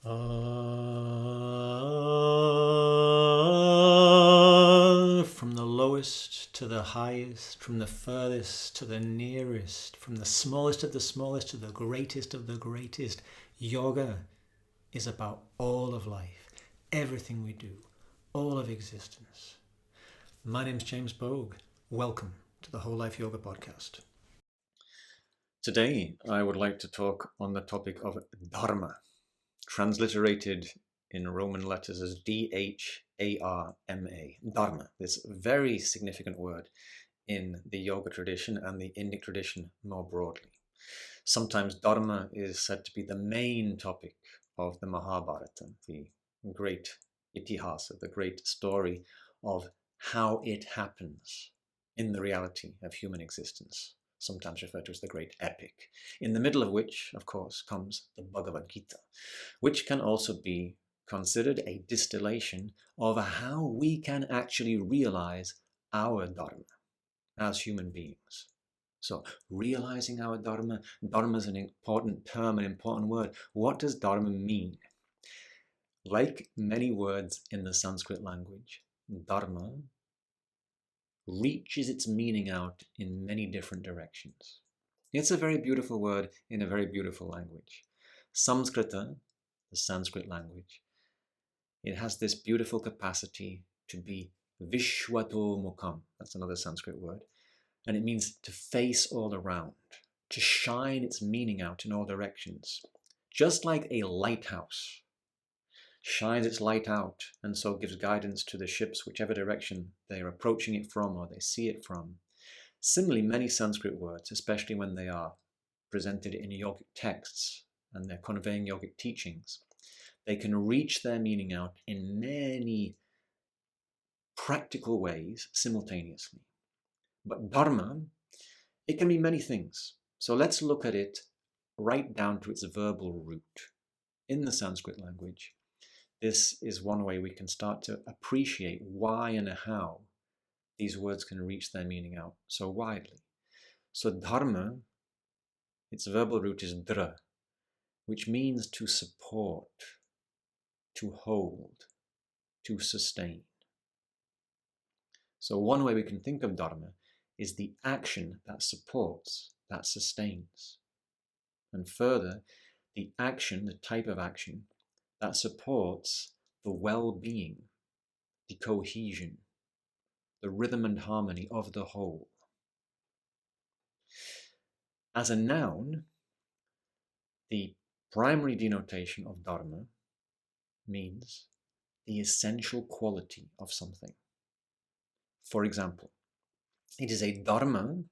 From the lowest to the highest, from the furthest to the nearest, from the smallest of the smallest to the greatest of the greatest, yoga is about all of life, everything we do, all of existence. My name's James Bogue. Welcome to the Whole Life Yoga Podcast. Today, I would like to talk on the topic of dharma, transliterated in Roman letters as D-H-A-R-M-A, dharma, this very significant word in the yoga tradition and the Indic tradition more broadly. Sometimes dharma is said to be the main topic of the Mahabharata, the great itihasa, the great story of how it happens in the reality of human existence, sometimes referred to as the great epic, in the middle of which, of course, comes the Bhagavad Gita, which can also be considered a distillation of how we can actually realize our dharma as human beings. So, realizing our dharma is an important term, an important word. What does dharma mean? Like many words in the Sanskrit language, dharma reaches its meaning out in many different directions. It's a very beautiful word in a very beautiful language. Saṁskṛta, the Sanskrit language, it has this beautiful capacity to be vishwato mukham. That's another Sanskrit word. And it means to face all around, to shine its meaning out in all directions. Just like a lighthouse shines its light out and so gives guidance to the ships whichever direction they're approaching it from or they see it from. Similarly, many Sanskrit words, especially when they are presented in yogic texts and they're conveying yogic teachings, they can reach their meaning out in many practical ways simultaneously. But dharma, it can be many things. So let's look at it right down to its verbal root. In the Sanskrit language, this is one way we can start to appreciate why and how these words can reach their meaning out so widely. So dharma, its verbal root is dra, which means to support, to hold, to sustain. So one way we can think of dharma is the action that supports, that sustains. And further, the action, the type of action that supports the well-being, the cohesion, the rhythm and harmony of the whole. As a noun, the primary denotation of dharma means the essential quality of something. For example, it is a dharma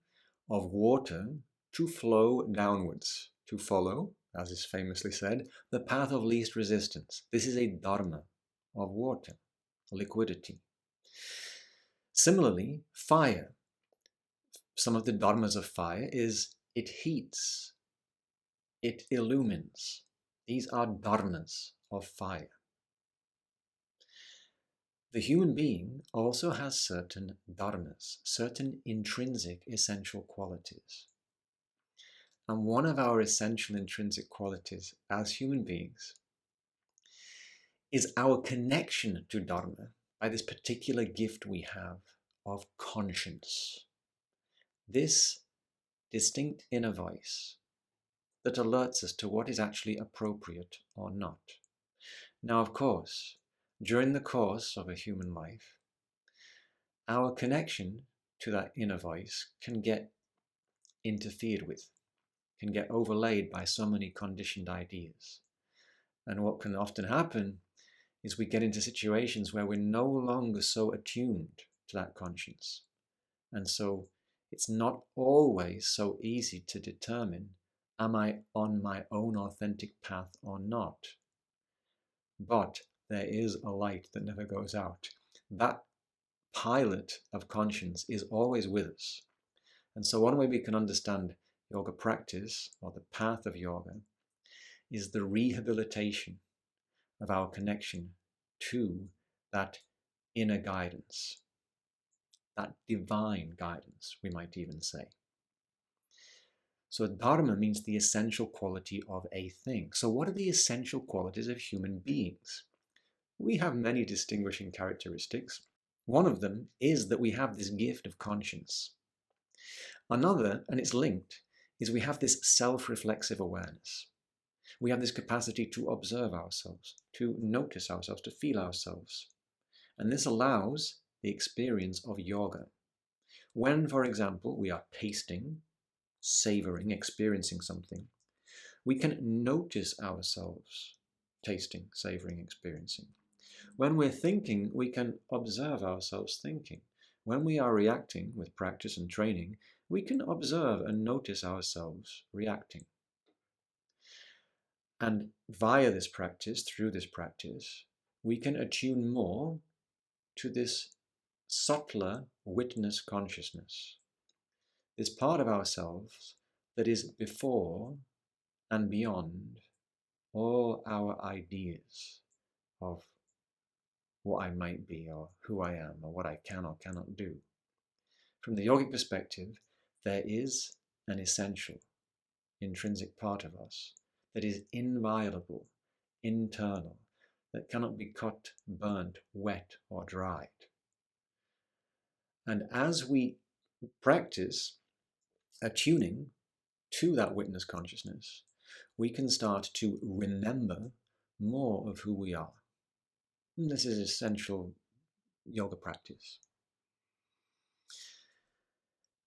of water to flow downwards, to follow, as is famously said, the path of least resistance. This is a dharma of water, liquidity. Similarly, fire. Some of the dharmas of fire is it heats, it illumines. These are dharmas of fire. The human being also has certain dharmas, certain intrinsic essential qualities. And one of our essential intrinsic qualities as human beings is our connection to dharma by this particular gift we have of conscience. This distinct inner voice that alerts us to what is actually appropriate or not. Now, of course, during the course of a human life, our connection to that inner voice can get interfered with, can get overlaid by so many conditioned ideas. And what can often happen is we get into situations where we're no longer so attuned to that conscience. And so it's not always so easy to determine, am I on my own authentic path or not? But there is a light that never goes out. That pilot of conscience is always with us. And so one way we can understand yoga practice, or the path of yoga, is the rehabilitation of our connection to that inner guidance, that divine guidance, we might even say. So dharma means the essential quality of a thing. So what are the essential qualities of human beings? We have many distinguishing characteristics. One of them is that we have this gift of conscience. Another, and it's linked, is we have this self-reflexive awareness. We have this capacity to observe ourselves, to notice ourselves, to feel ourselves. And this allows the experience of yoga. When, for example, we are tasting, savoring, experiencing something, we can notice ourselves tasting, savoring, experiencing. When we're thinking, we can observe ourselves thinking. When we are reacting with practice and training, we can observe and notice ourselves reacting. And via this practice, through this practice, we can attune more to this subtler witness consciousness, this part of ourselves that is before and beyond all our ideas of what I might be, or who I am, or what I can or cannot do. From the yogic perspective, there is an essential, intrinsic part of us that is inviolable, internal, that cannot be cut, burnt, wet, or dried. And as we practice attuning to that witness consciousness, we can start to remember more of who we are. And this is essential yoga practice.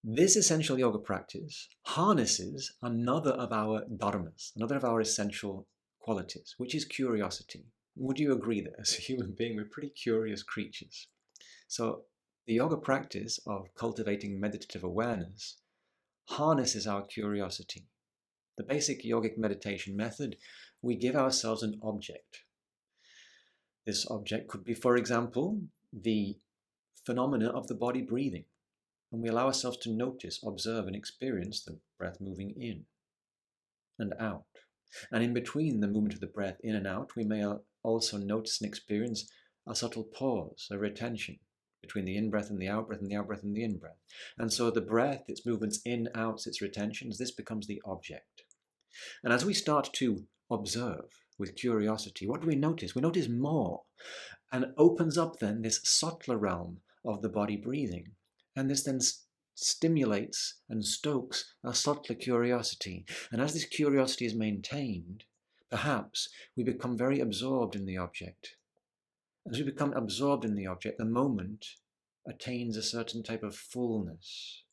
This essential yoga practice harnesses another of our dharma-s, another of our essential qualities, which is curiosity. Would you agree that as a human being, we're pretty curious creatures? So the yoga practice of cultivating meditative awareness harnesses our curiosity. The basic yogic meditation method, we give ourselves an object. This object could be, for example, the phenomena of the body breathing. And we allow ourselves to notice, observe, and experience the breath moving in and out. And in between the movement of the breath in and out, we may also notice and experience a subtle pause, a retention between the in-breath and the out-breath and the out-breath and the in-breath. And so the breath, its movements in, outs, its retentions, this becomes the object. And as we start to observe with curiosity, what do we notice? We notice more, and it opens up then this subtler realm of the body breathing. And this then stimulates and stokes a subtler curiosity. And as this curiosity is maintained, perhaps we become very absorbed in the object. As we become absorbed in the object, the moment attains a certain type of fullness.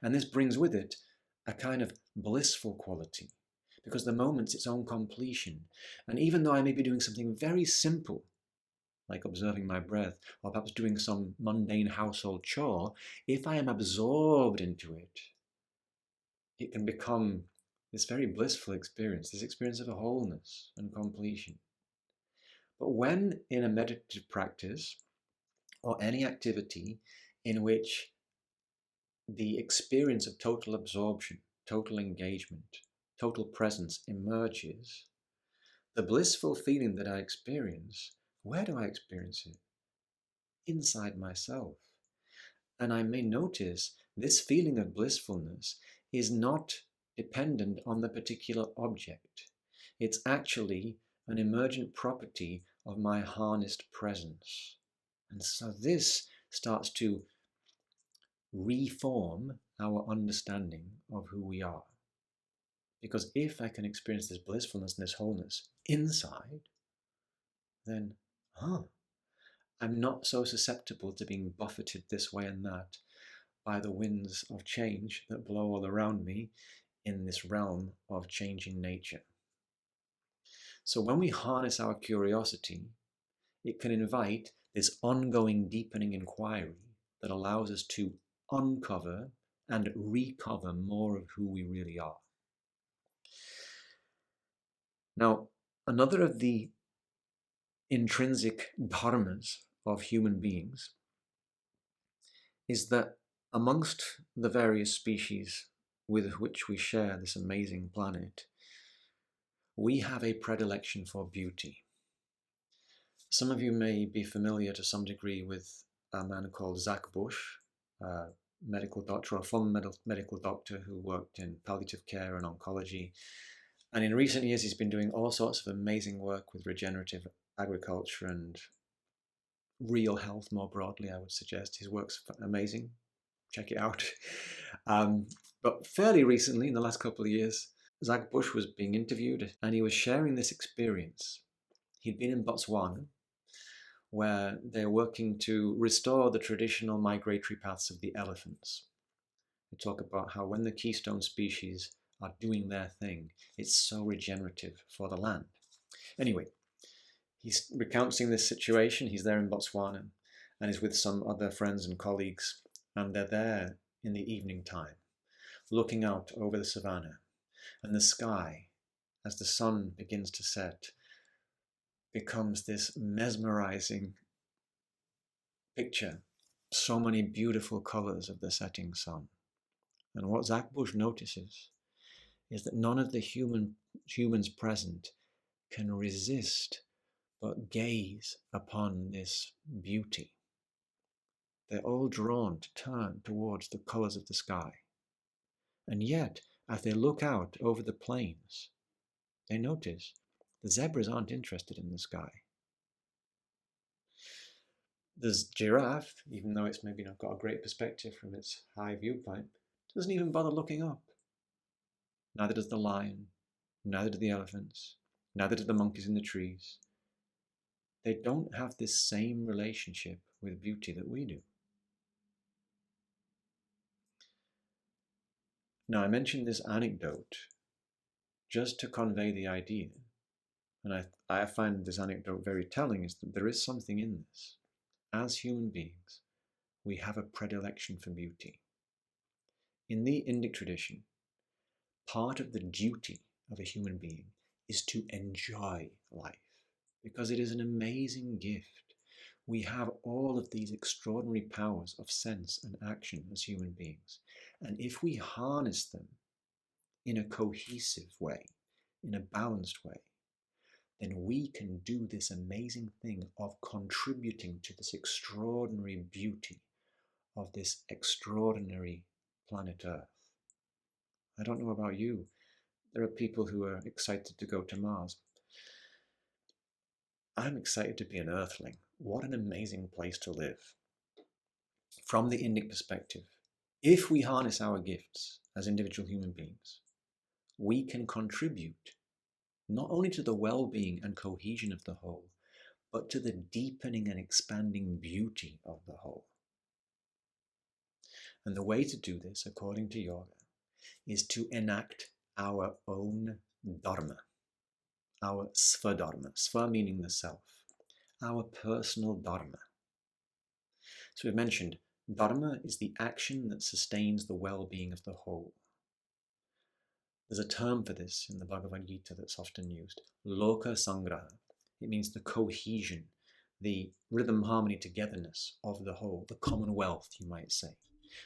And this brings with it a kind of blissful quality, because the moment's its own completion. And even though I may be doing something very simple, like observing my breath, or perhaps doing some mundane household chore, if I am absorbed into it, it can become this very blissful experience, this experience of a wholeness and completion. But when in a meditative practice, or any activity in which the experience of total absorption, total engagement, total presence emerges, the blissful feeling that I experience, where do I experience it? Inside myself. And I may notice this feeling of blissfulness is not dependent on the particular object. It's actually an emergent property of my harnessed presence. And so this starts to reform our understanding of who we are. Because if I can experience this blissfulness and this wholeness inside, then, I'm not so susceptible to being buffeted this way and that by the winds of change that blow all around me in this realm of changing nature. So when we harness our curiosity, it can invite this ongoing deepening inquiry that allows us to uncover and recover more of who we really are. Now, another of the intrinsic dharmas of human beings is that amongst the various species with which we share this amazing planet, we have a predilection for beauty. Some of you may be familiar to some degree with a man called Zach Bush, medical doctor, or a former medical doctor who worked in palliative care and oncology. And in recent years, he's been doing all sorts of amazing work with regenerative agriculture and real health more broadly, I would suggest. His work's amazing. Check it out. But fairly recently, in the last couple of years, Zach Bush was being interviewed and he was sharing this experience. He'd been in Botswana, where they're working to restore the traditional migratory paths of the elephants. They talk about how when the keystone species are doing their thing, it's so regenerative for the land. Anyway, he's recounting this situation. He's there in Botswana and is with some other friends and colleagues, and they're there in the evening time, looking out over the savannah, and the sky, as the sun begins to set, becomes this mesmerizing picture. So many beautiful colors of the setting sun. And what Zach Bush notices is that none of the humans present can resist but gaze upon this beauty. They're all drawn to turn towards the colors of the sky. And yet, as they look out over the plains, they notice the zebras aren't interested in the sky. The giraffe, even though it's maybe not got a great perspective from its high viewpoint, doesn't even bother looking up. Neither does the lion, neither do the elephants, neither do the monkeys in the trees. They don't have this same relationship with beauty that we do. Now, I mentioned this anecdote just to convey the idea, and I find this anecdote very telling, is that there is something in this. As human beings, we have a predilection for beauty. In the Indic tradition, part of the duty of a human being is to enjoy life, because it is an amazing gift. We have all of these extraordinary powers of sense and action as human beings. And if we harness them in a cohesive way, in a balanced way, then we can do this amazing thing of contributing to this extraordinary beauty of this extraordinary planet Earth. I don't know about you. There are people who are excited to go to Mars. I'm excited to be an Earthling. What an amazing place to live. From the Indic perspective, if we harness our gifts as individual human beings, we can contribute not only to the well-being and cohesion of the whole, but to the deepening and expanding beauty of the whole. And the way to do this, according to yoga, is to enact our own dharma, our svadharma, sva meaning the self, our personal dharma. So we've mentioned dharma is the action that sustains the well-being of the whole. There's a term for this in the Bhagavad Gita that's often used, loka sangraha. It means the cohesion, the rhythm, harmony, togetherness of the whole, the commonwealth, you might say.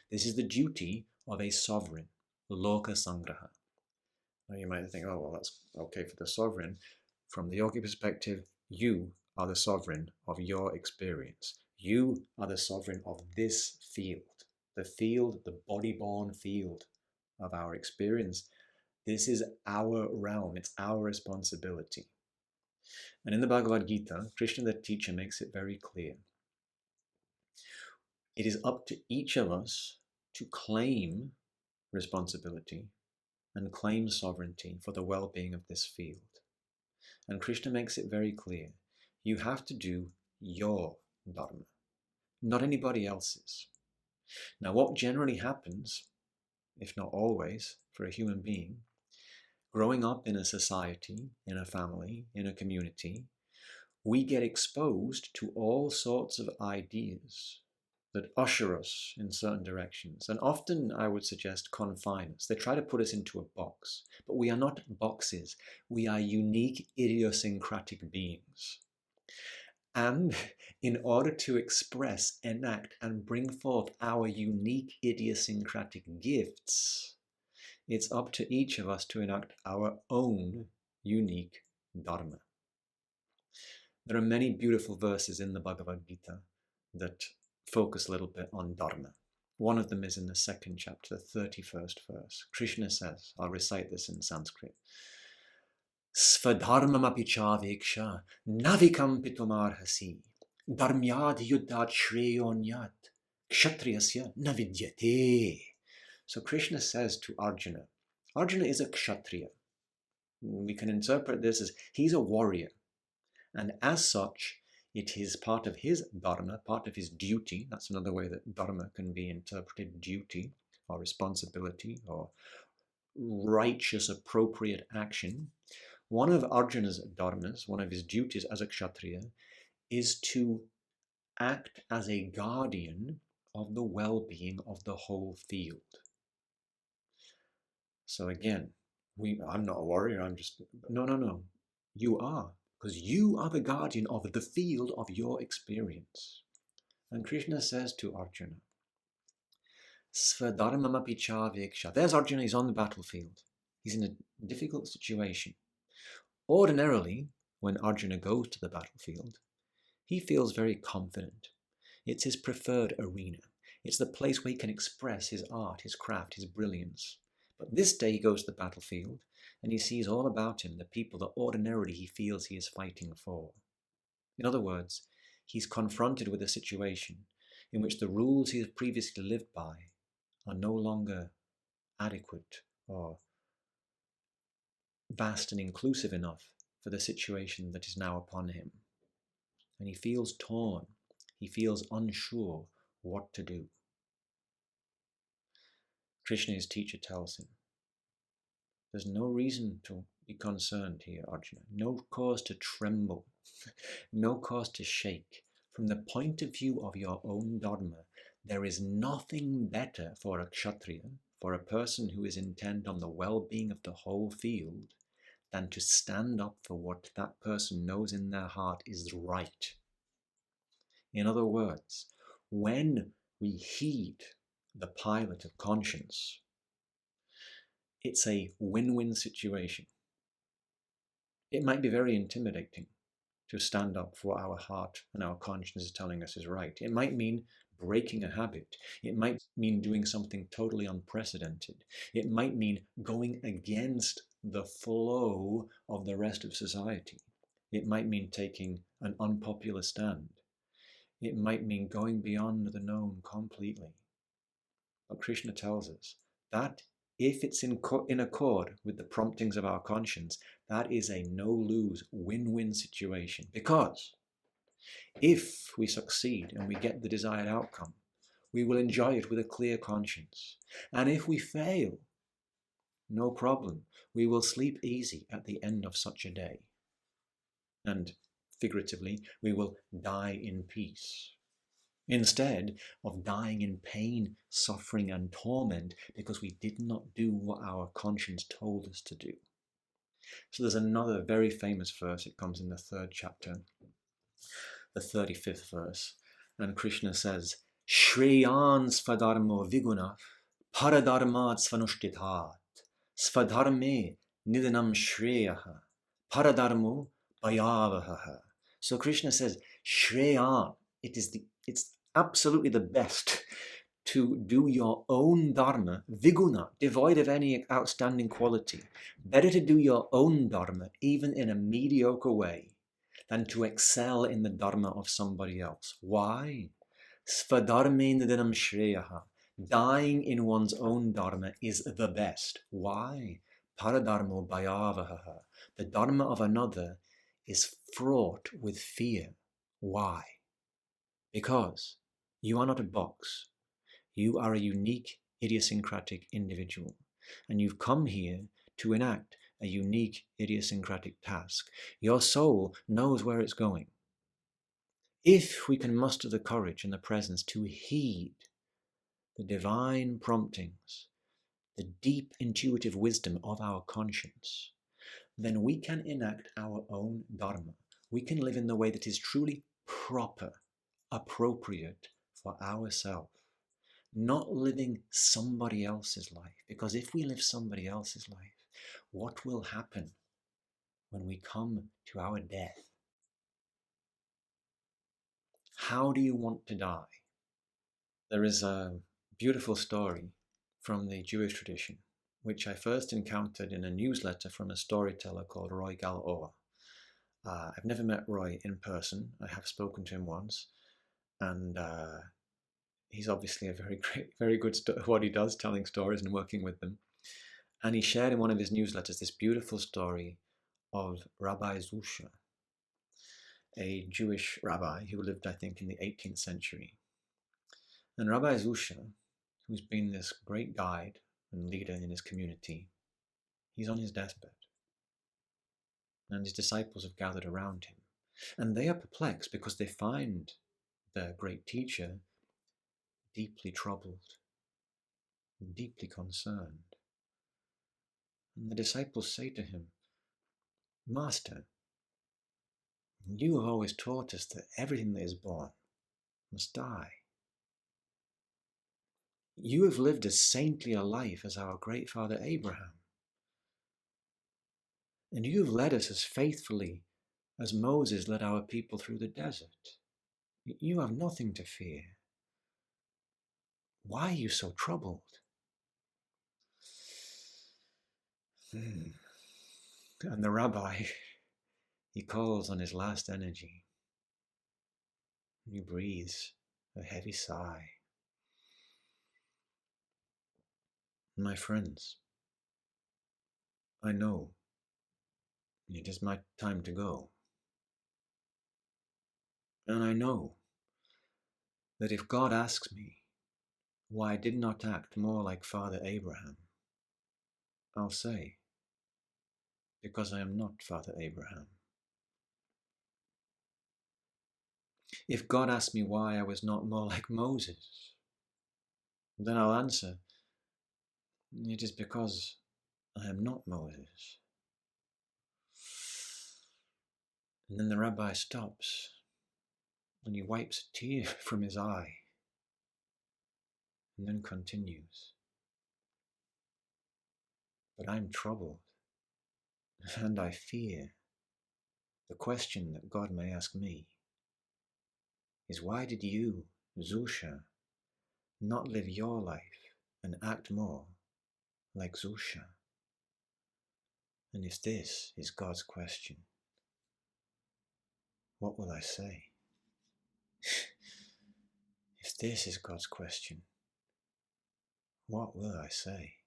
This is the duty of a sovereign, loka sangraha. Now you might think, oh, well, that's okay for the sovereign. From the yogic perspective, you are the sovereign of your experience. You are the sovereign of this field, the body-born field of our experience. This is our realm, it's our responsibility. And in the Bhagavad Gita, Krishna the teacher makes it very clear. It is up to each of us to claim responsibility and claim sovereignty for the well-being of this field. And Krishna makes it very clear. You have to do your dharma, not anybody else's. Now, what generally happens, if not always, for a human being, growing up in a society, in a family, in a community, we get exposed to all sorts of ideas that usher us in certain directions, and often, I would suggest, confine us. They try to put us into a box, but we are not boxes. We are unique, idiosyncratic beings. And in order to express, enact, and bring forth our unique, idiosyncratic gifts, it's up to each of us to enact our own unique dharma. There are many beautiful verses in the Bhagavad Gita that focus a little bit on dharma. One of them is in the second chapter, the 31st verse. Krishna says, I'll recite this in Sanskrit. Svadharmamapi chaveksha navikam pitumarhasi dharmyad yuddhat shreyonyat kshatriyasya navidyate. So Krishna says to Arjuna, Arjuna is a kshatriya. We can interpret this as he's a warrior. And as such, it is part of his dharma, part of his duty. That's another way that dharma can be interpreted, duty or responsibility or righteous, appropriate action. One of Arjuna's dharmas, one of his duties as a kshatriya, is to act as a guardian of the well-being of the whole field. So again, I'm not a warrior, I'm just... No. You are, because you are the guardian of the field of your experience. And Krishna says to Arjuna, Svadharmamapi chaveksha. There's Arjuna, he's on the battlefield. He's in a difficult situation. Ordinarily, when Arjuna goes to the battlefield, he feels very confident. It's his preferred arena. It's the place where he can express his art, his craft, his brilliance. But this day he goes to the battlefield and he sees all about him the people that ordinarily he feels he is fighting for. In other words, he's confronted with a situation in which the rules he has previously lived by are no longer adequate or vast and inclusive enough for the situation that is now upon him. And he feels torn. He feels unsure what to do. Krishna, his teacher, tells him, there's no reason to be concerned here, Arjuna. No cause to tremble. No cause to shake. From the point of view of your own dharma, there is nothing better for a kshatriya, for a person who is intent on the well-being of the whole field, than to stand up for what that person knows in their heart is right. In other words, when we heed the pilot of conscience, it's a win-win situation. It might be very intimidating to stand up for what our heart and our conscience is telling us is right. It might mean breaking a habit. It might mean doing something totally unprecedented. It might mean going against the flow of the rest of society. It might mean taking an unpopular stand. It might mean going beyond the known completely. But Krishna tells us that if it's in accord with the promptings of our conscience, that is a no-lose, win-win situation. Because if we succeed and we get the desired outcome, we will enjoy it with a clear conscience. And if we fail, no problem. We will sleep easy at the end of such a day. And figuratively, we will die in peace, instead of dying in pain, suffering, and torment because we did not do what our conscience told us to do. So there's another very famous verse. It comes in the 3rd chapter, the 35th verse. And Krishna says, Shreyan svadharmo viguna paradharmat svanushtithat svadharme nidanam shreyaha paradharmo bhayavaha. So Krishna says, Shreyan, it's absolutely the best to do your own dharma, viguna, devoid of any outstanding quality. Better to do your own dharma, even in a mediocre way, than to excel in the dharma of somebody else. Why? Svadharme nidanam shreyaha. Dying in one's own dharma is the best. Why? Paradharmo bhayavaha. The dharma of another is fraught with fear. Why? Because you are not a box. You are a unique, idiosyncratic individual. And you've come here to enact a unique, idiosyncratic task. Your soul knows where it's going. If we can muster the courage and the presence to heed the divine promptings, the deep intuitive wisdom of our conscience, then we can enact our own dharma. We can live in the way that is truly proper, appropriate for ourselves, not living somebody else's life. Because if we live somebody else's life, what will happen when we come to our death? How do you want to die? There is a beautiful story from the Jewish tradition, which I first encountered in a newsletter from a storyteller called Roy Gal-Or. I've never met Roy in person. I have spoken to him once, and he's obviously a very good what he does, telling stories and working with them. And he shared in one of his newsletters this beautiful story of Rabbi Zuzya, a Jewish rabbi who lived, I think, in the 18th century. And Rabbi Zuzya, who's been this great guide and leader in his community, he's on his deathbed. And his disciples have gathered around him. And they are perplexed because they find their great teacher deeply troubled, deeply concerned. And the disciples say to him, "Master, you have always taught us that everything that is born must die. You have lived as saintly a life as our great father Abraham. And you have led us as faithfully as Moses led our people through the desert. You have nothing to fear. Why are you so troubled?" And the rabbi, he calls on his last energy. He breathes a heavy sigh. "My friends, I know it is my time to go. And I know that if God asks me why I did not act more like Father Abraham, I'll say, because I am not Father Abraham. If God asks me why I was not more like Moses, then I'll answer, it is because I am not Moses." And then the rabbi stops and he wipes a tear from his eye and then continues, "But I'm troubled and I fear the question that God may ask me is, why did you, Zuzya, not live your life and act more like Zuzya? And if this is God's question, what will I say? If this is God's question, what will I say?"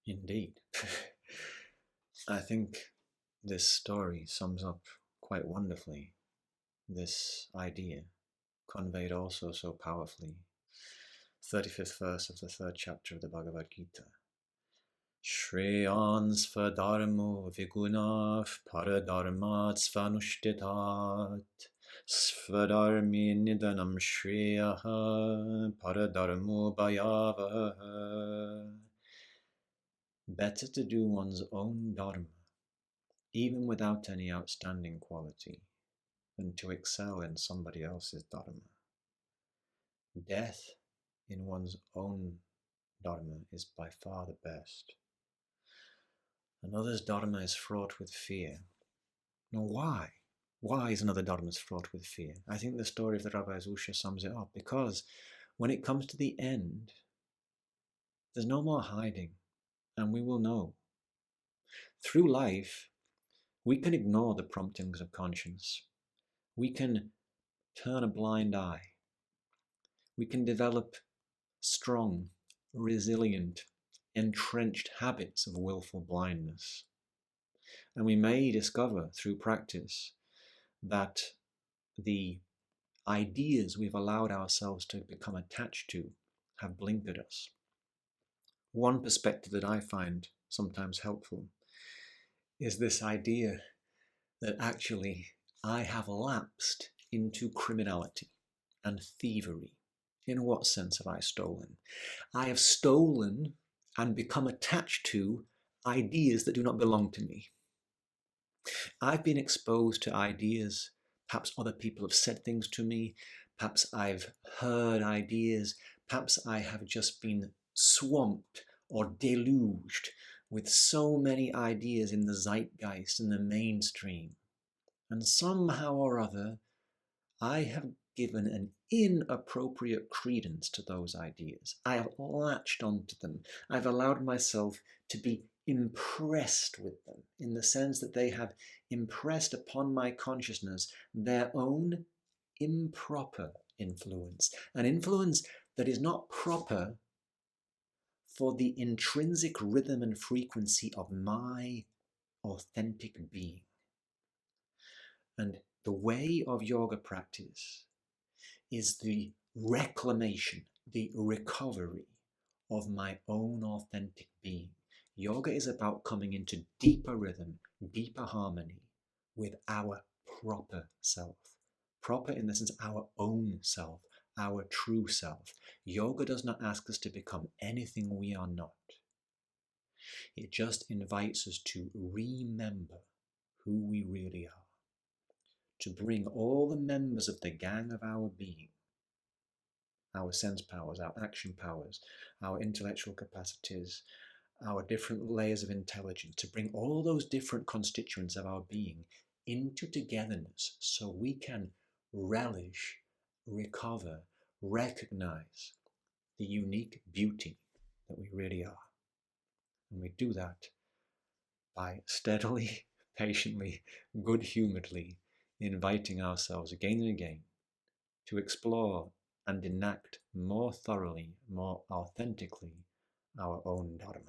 Indeed. I think this story sums up quite wonderfully this idea, conveyed also so powerfully. 35th verse of the 3rd chapter of the Bhagavad Gita. Shreyan svadharmo vigunav paradharmat svanushtetat svadharmi nidanam shreyaha paradharmo bhayavaha. Better to do one's own dharma, even without any outstanding quality, than to excel in somebody else's dharma. Death in one's own dharma is by far the best. Another's dharma is fraught with fear. Now why? Why is another dharma fraught with fear? I think the story of the Rabbi Zuzya sums it up, because when it comes to the end, there's no more hiding, and we will know. Through life, we can ignore the promptings of conscience. We can turn a blind eye. We can develop strong, resilient, entrenched habits of willful blindness. And we may discover through practice that the ideas we've allowed ourselves to become attached to have blinkered us. One perspective that I find sometimes helpful is this idea that actually I have lapsed into criminality and thievery. In what sense have I stolen? I have stolen and become attached to ideas that do not belong to me. I've been exposed to ideas, perhaps other people have said things to me, perhaps I've heard ideas, perhaps I have just been swamped or deluged with so many ideas in the zeitgeist and the mainstream. And somehow or other, I have given an inappropriate credence to those ideas. I have latched onto them. I've allowed myself to be impressed with them in the sense that they have impressed upon my consciousness their own improper influence, an influence that is not proper for the intrinsic rhythm and frequency of my authentic being. And the way of yoga practice is the reclamation, the recovery of my own authentic being. Yoga is about coming into deeper rhythm, deeper harmony with our proper self. Proper in the sense our own self, our true self. Yoga does not ask us to become anything we are not. It just invites us to remember who we really are, to bring all the members of the gang of our being, our sense powers, our action powers, our intellectual capacities, our different layers of intelligence, to bring all those different constituents of our being into togetherness so we can relish, recover, recognize the unique beauty that we really are. And we do that by steadily, patiently, good-humoredly inviting ourselves again and again to explore and enact more thoroughly, more authentically our own dharma.